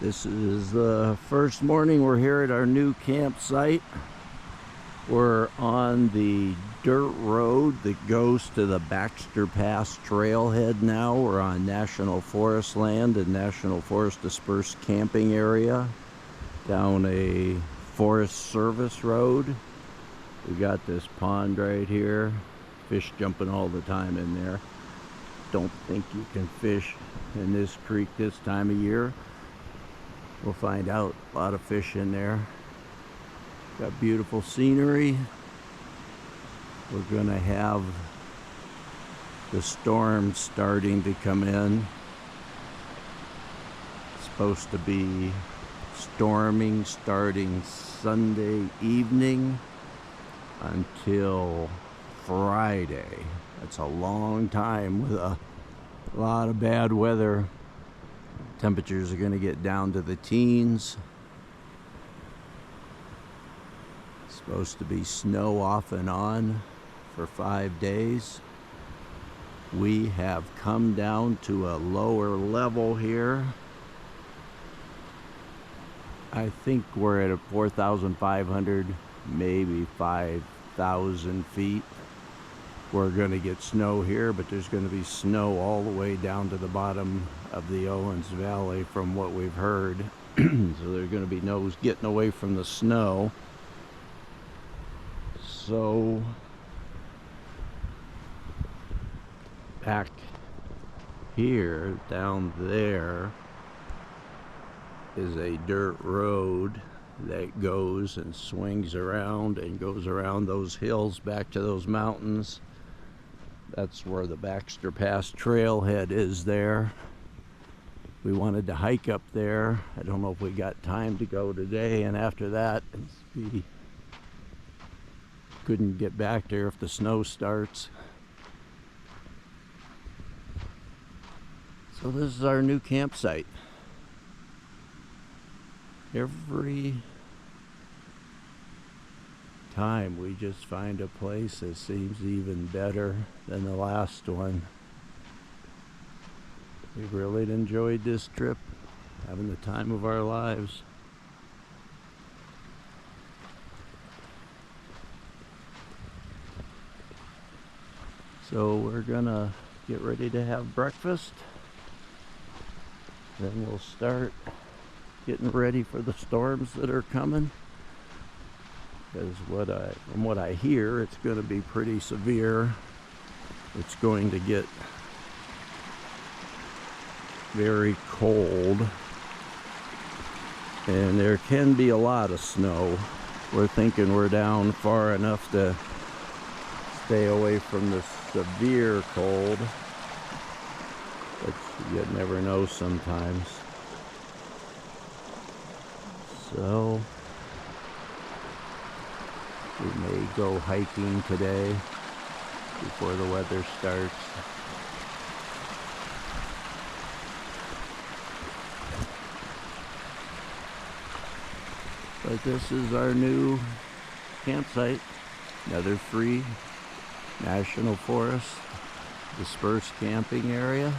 This is the first morning we're here at our new campsite. We're on the dirt road that goes to the Baxter Pass trailhead now. We're on National Forest land and National Forest dispersed camping area down a Forest Service road. We got this pond right here. Fish jumping all the time in there. Don't think you can fish in this creek this time of year. We'll find out. A lot of fish in there. Got beautiful scenery. We're gonna have the storm starting to come in. It's supposed to be storming starting Sunday evening until Friday. That's a long time with a lot of bad weather. Temperatures are going to get down to the teens. It's supposed to be snow off and on for 5 days. We have come down to a lower level here. I think we're at a 4,500, maybe 5,000 feet. We're going to get snow here, but there's going to be snow all the way down to the bottom of the Owens Valley from what we've heard. So there's going to be no getting away from the snow. So back here, down there, is a dirt road that goes and swings around and goes around those hills back to those mountains. That's where the Baxter Pass trailhead is there. We wanted to hike up there. I don't know if we got time to go today, and after that we couldn't get back there if the snow starts. So this is our new campsite. Every time we just find a place that seems even better than the last one. We really enjoyed this trip, having the time of our lives. So we're gonna get ready to have breakfast, then we'll start getting ready for the storms that are coming. Because from what I hear, it's going to be pretty severe. It's going to get very cold, and there can be a lot of snow. We're thinking we're down far enough to stay away from the severe cold, but you never know sometimes. So we may go hiking today before the weather starts. But this is our new campsite, another free National Forest dispersed camping area.